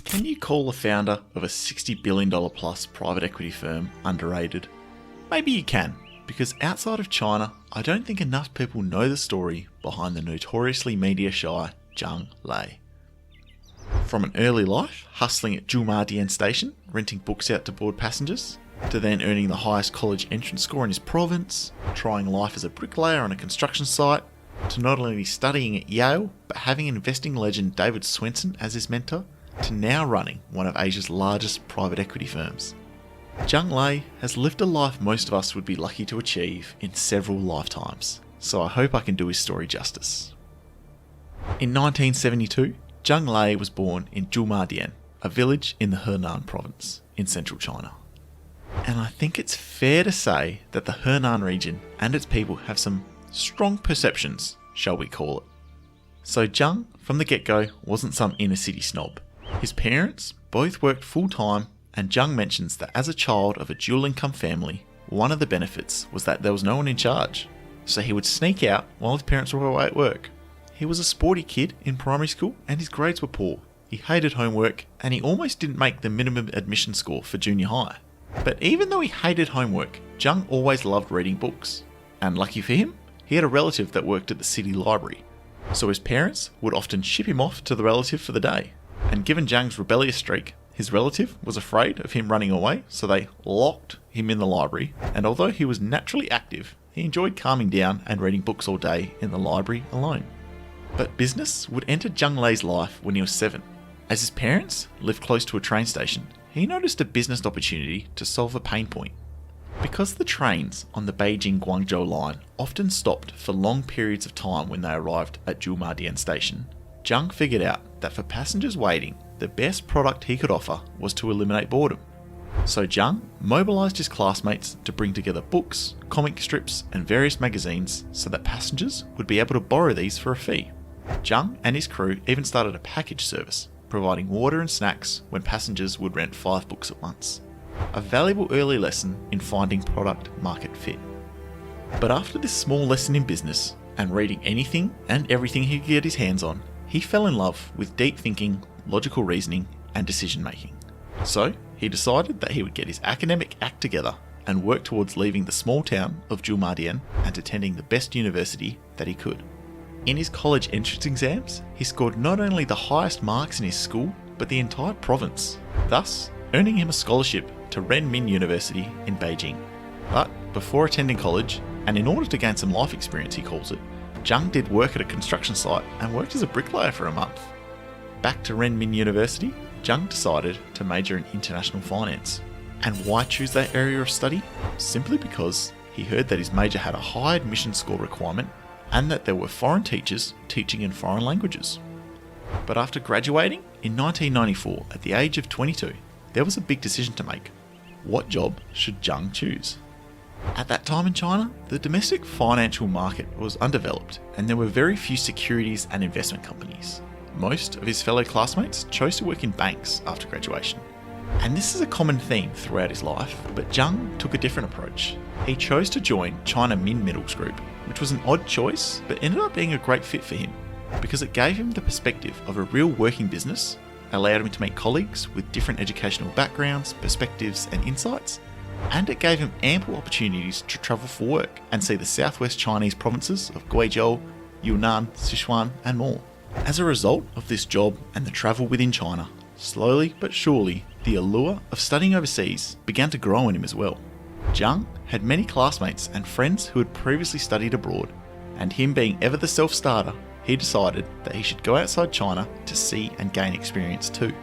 Can you call the founder of a $60 billion plus private equity firm underrated? Maybe you can, because outside of China, I don't think enough people know the story behind the notoriously media shy Zhang Lei. From an early life, hustling at Zhumadian station, renting books out to bored passengers, to then earning the highest college entrance score in his province, trying life as a bricklayer on a construction site, to not only studying at Yale, but having investing legend David Swenson as his mentor, to now running one of Asia's largest private equity firms. Zhang Lei has lived a life most of us would be lucky to achieve in several lifetimes, so I hope I can do his story justice. In 1972, Zhang Lei was born in Zhumadian, a village in the Henan province in central China. And I think it's fair to say that the Henan region and its people have some strong perceptions, shall we call it. So Zhang, from the get-go, wasn't some inner city snob. His parents both worked full-time, and Zhang mentions that as a child of a dual-income family, one of the benefits was that there was no one in charge, so he would sneak out while his parents were away at work. He was a sporty kid in primary school and his grades were poor. He hated homework and he almost didn't make the minimum admission score for junior high. But even though he hated homework, Zhang always loved reading books. And lucky for him, he had a relative that worked at the city library, so his parents would often ship him off to the relative for the day. And given Zhang's rebellious streak, his relative was afraid of him running away, so they locked him in the library, and although he was naturally active, he enjoyed calming down and reading books all day in the library alone. But business would enter Zhang Lei's life when he was 7. As his parents lived close to a train station, he noticed a business opportunity to solve a pain point. Because the trains on the Beijing-Guangzhou line often stopped for long periods of time when they arrived at Zhumadian station, Zhang figured out that for passengers waiting, the best product he could offer was to eliminate boredom. So Zhang mobilised his classmates to bring together books, comic strips and various magazines so that passengers would be able to borrow these for a fee. Zhang and his crew even started a package service, providing water and snacks when passengers would rent 5 books at once. A valuable early lesson in finding product market fit. But after this small lesson in business, and reading anything and everything he could get his hands on, he fell in love with deep thinking, logical reasoning and decision making. So he decided that he would get his academic act together and work towards leaving the small town of Zhumadian and attending the best university that he could. In his college entrance exams, he scored not only the highest marks in his school, but the entire province, thus earning him a scholarship to Renmin University in Beijing. But before attending college, and in order to gain some life experience he calls it, Zhang did work at a construction site and worked as a bricklayer for a month. Back to Renmin University, Zhang decided to major in international finance. And why choose that area of study? Simply because he heard that his major had a high admission score requirement and that there were foreign teachers teaching in foreign languages. But after graduating in 1994 at the age of 22, there was a big decision to make. What job should Zhang choose? At that time in China, the domestic financial market was undeveloped and there were very few securities and investment companies. Most of his fellow classmates chose to work in banks after graduation. And this is a common theme throughout his life, but Zhang took a different approach. He chose to join China Min Metals Group, which was an odd choice, but ended up being a great fit for him, because it gave him the perspective of a real working business, allowed him to meet colleagues with different educational backgrounds, perspectives and insights, and it gave him ample opportunities to travel for work and see the southwest Chinese provinces of Guizhou, Yunnan, Sichuan and more. As a result of this job and the travel within China, slowly but surely the allure of studying overseas began to grow in him as well. Zhang had many classmates and friends who had previously studied abroad, and him being ever the self-starter, he decided that he should go outside China to see and gain experience too.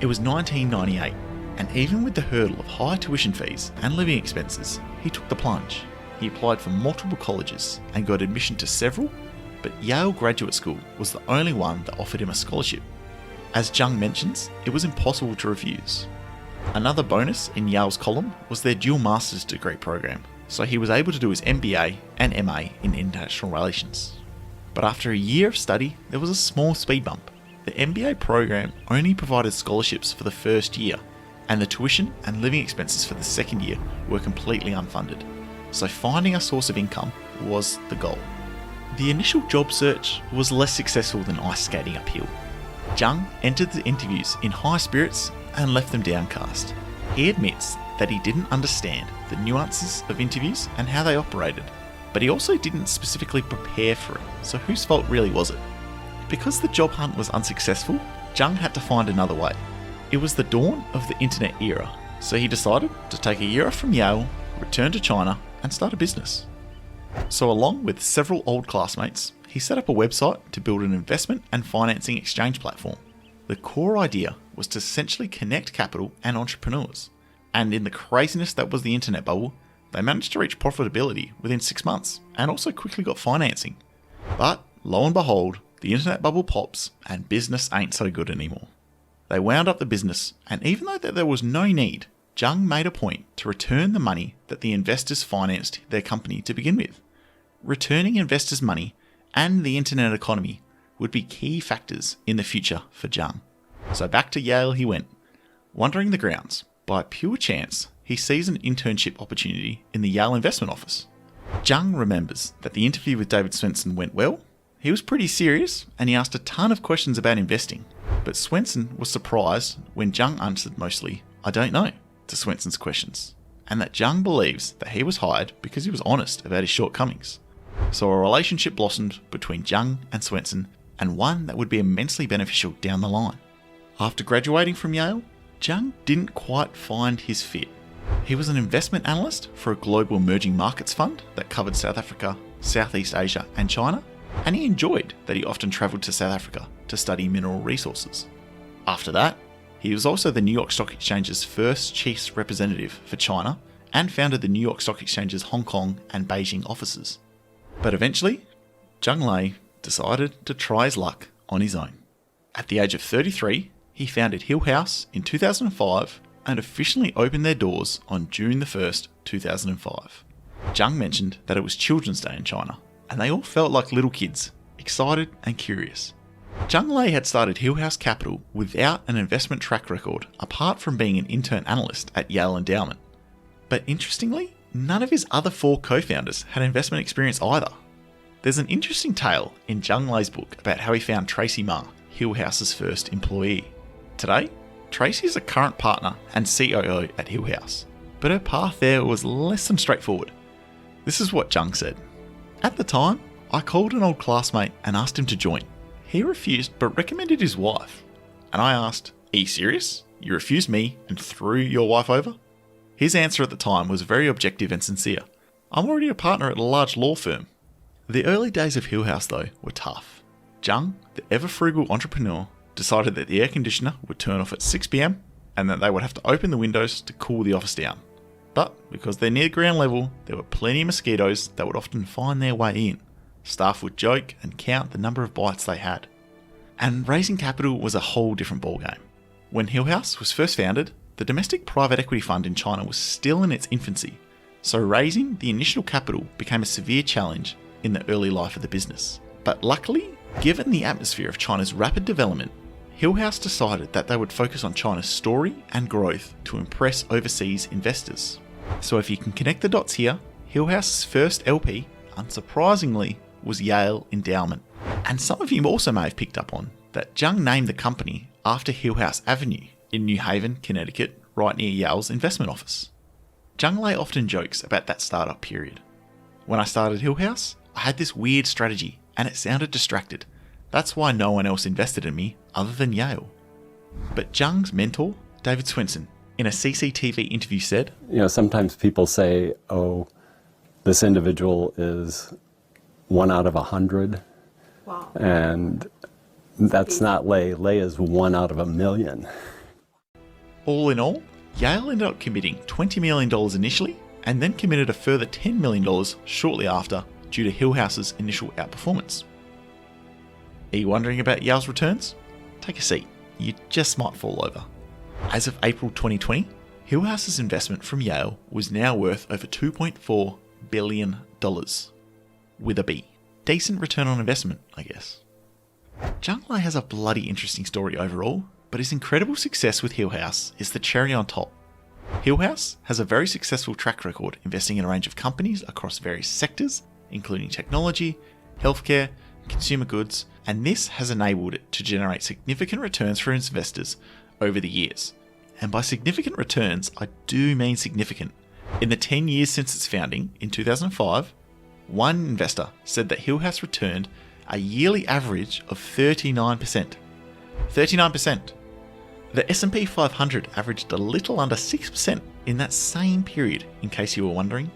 It was 1998, and even with the hurdle of high tuition fees and living expenses, he took the plunge. He applied for multiple colleges and got admission to several, but Yale Graduate School was the only one that offered him a scholarship. As Zhang mentions, it was impossible to refuse. Another bonus in Yale's column was their dual master's degree program, so he was able to do his MBA and MA in international relations. But after a year of study, there was a small speed bump. The MBA program only provided scholarships for the first year, and the tuition and living expenses for the second year were completely unfunded. So finding a source of income was the goal. The initial job search was less successful than ice skating uphill. Zhang entered the interviews in high spirits and left them downcast. He admits that he didn't understand the nuances of interviews and how they operated, but he also didn't specifically prepare for it, so whose fault really was it? Because the job hunt was unsuccessful, Zhang had to find another way. It was the dawn of the internet era, so he decided to take a year off from Yale, return to China, and start a business. So along with several old classmates, he set up a website to build an investment and financing exchange platform. The core idea was to essentially connect capital and entrepreneurs. And in the craziness that was the internet bubble, they managed to reach profitability within 6 months and also quickly got financing. But lo and behold, the internet bubble pops and business ain't so good anymore. They wound up the business, and even though there was no need, Zhang made a point to return the money that the investors financed their company to begin with. Returning investors' money and the internet economy would be key factors in the future for Zhang. So back to Yale he went. Wandering the grounds, by pure chance, he sees an internship opportunity in the Yale investment office. Zhang remembers that the interview with David Swensen went well. He was pretty serious and he asked a ton of questions about investing, but Swensen was surprised when Zhang answered mostly, "I don't know," to Swensen's questions, and that Zhang believes that he was hired because he was honest about his shortcomings. So a relationship blossomed between Zhang and Swensen, and one that would be immensely beneficial down the line. After graduating from Yale, Zhang didn't quite find his fit. He was an investment analyst for a global emerging markets fund that covered South Africa, Southeast Asia and China, and he enjoyed that he often travelled to South Africa to study mineral resources. After that, he was also the New York Stock Exchange's first chief's representative for China and founded the New York Stock Exchange's Hong Kong and Beijing offices. But eventually, Zhang Lei decided to try his luck on his own. At the age of 33, he founded Hillhouse in 2005 and officially opened their doors on June the 1st, 2005. Zhang mentioned that it was Children's Day in China, and they all felt like little kids, excited and curious. Zhang Lei had started Hillhouse Capital without an investment track record apart from being an intern analyst at Yale Endowment. But interestingly, none of his other 4 co-founders had investment experience either. There's an interesting tale in Zhang Lei's book about how he found Tracy Ma, Hillhouse's first employee. Today, Tracy is a current partner and COO at Hillhouse, but her path there was less than straightforward. This is what Zhang said. "At the time, I called an old classmate and asked him to join. He refused but recommended his wife. And I asked, 'Are you serious? You refused me and threw your wife over?' His answer at the time was very objective and sincere. 'I'm already a partner at a large law firm.' The early days of Hillhouse, though, were tough. Zhang, the ever-frugal entrepreneur, decided that the air conditioner would turn off at 6 p.m. and that they would have to open the windows to cool the office down. But because they're near ground level, there were plenty of mosquitoes that would often find their way in. Staff would joke and count the number of bites they had. And raising capital was a whole different ballgame. When Hillhouse was first founded, the domestic private equity fund in China was still in its infancy, so raising the initial capital became a severe challenge in the early life of the business. But luckily, given the atmosphere of China's rapid development, Hillhouse decided that they would focus on China's story and growth to impress overseas investors. So if you can connect the dots here, Hillhouse's first LP, unsurprisingly, was Yale Endowment. And some of you also may have picked up on that Zhang named the company after Hillhouse Avenue in New Haven, Connecticut, right near Yale's investment office. Zhang Lei often jokes about that startup period. "When I started Hillhouse, I had this weird strategy and it sounded distracted. That's why no one else invested in me other than Yale." But Zhang's mentor, David Swensen, in a CCTV interview said, Sometimes people say, oh, this individual is 1 out of 100. Wow. And that's not Lei. Lei is 1 out of 1,000,000. All in all, Yale ended up committing $20 million initially and then committed a further $10 million shortly after due to Hillhouse's initial outperformance. Are you wondering about Yale's returns? Take a seat, you just might fall over. As of April 2020, Hillhouse's investment from Yale was now worth over $2.4 billion, with a B. Decent return on investment, I guess. Zhang Lei has a bloody interesting story overall, but his incredible success with Hillhouse is the cherry on top. Hillhouse has a very successful track record investing in a range of companies across various sectors, including technology, healthcare, consumer goods, and this has enabled it to generate significant returns for its investors over the years. And by significant returns, I do mean significant. In the 10 years since its founding, in 2005, one investor said that Hillhouse returned a yearly average of 39%. 39%. The S&P 500 averaged a little under 6% in that same period, in case you were wondering.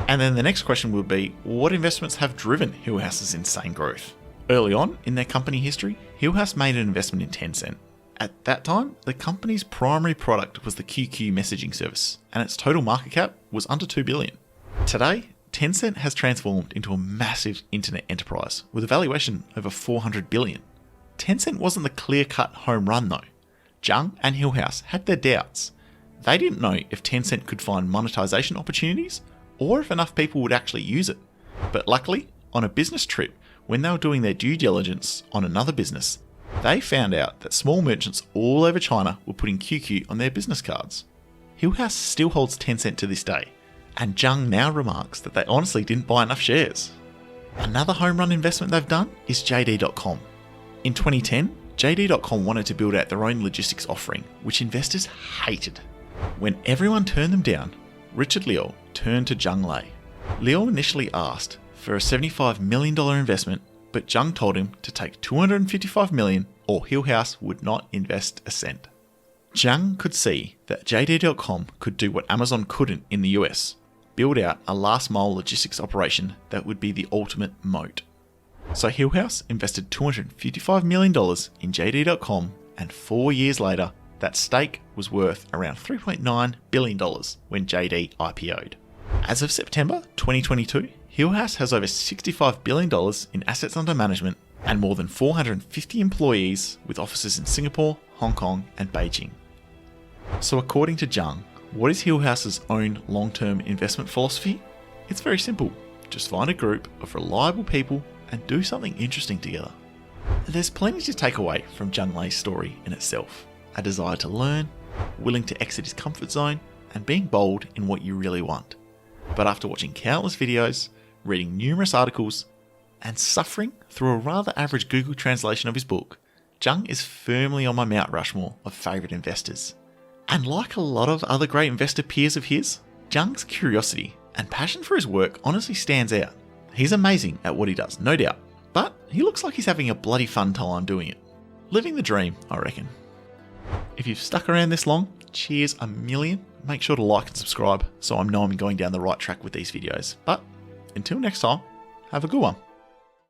And then the next question would be, what investments have driven Hillhouse's insane growth? Early on in their company history, Hillhouse made an investment in Tencent. At that time, the company's primary product was the QQ messaging service, and its total market cap was under $2 billion. Today, Tencent has transformed into a massive internet enterprise with a valuation over $400 billion. Tencent wasn't the clear-cut home run though. Zhang and Hillhouse had their doubts. They didn't know if Tencent could find monetization opportunities or if enough people would actually use it. But luckily, on a business trip, when they were doing their due diligence on another business, they found out that small merchants all over China were putting QQ on their business cards. Hillhouse still holds Tencent to this day, and Zhang now remarks that they honestly didn't buy enough shares. Another home run investment they've done is JD.com. In 2010, JD.com wanted to build out their own logistics offering, which investors hated. When everyone turned them down, Richard Liu turned to Zhang Lei. Liu initially asked for a $75 million investment, but Zhang told him to take $255 million or Hillhouse would not invest a cent. Zhang could see that JD.com could do what Amazon couldn't in the US, build out a last mile logistics operation that would be the ultimate moat. So Hillhouse invested $255 million in JD.com, and 4 years later, that stake was worth around $3.9 billion when JD IPO'd. As of September 2022, Hillhouse has over $65 billion in assets under management and more than 450 employees with offices in Singapore, Hong Kong, and Beijing. So according to Zhang, what is Hillhouse's own long-term investment philosophy? It's very simple. Just find a group of reliable people and do something interesting together. There's plenty to take away from Zhang Lei's story in itself. A desire to learn, willing to exit his comfort zone, and being bold in what you really want. But after watching countless videos, reading numerous articles, and suffering through a rather average Google translation of his book, Zhang is firmly on my Mount Rushmore of favourite investors. And like a lot of other great investor peers of his, Zhang's curiosity and passion for his work honestly stands out. He's amazing at what he does, no doubt, but he looks like he's having a bloody fun time doing it. Living the dream, I reckon. If you've stuck around this long, cheers a million. Make sure to like and subscribe so I know I'm going down the right track with these videos. But until next time, have a good one.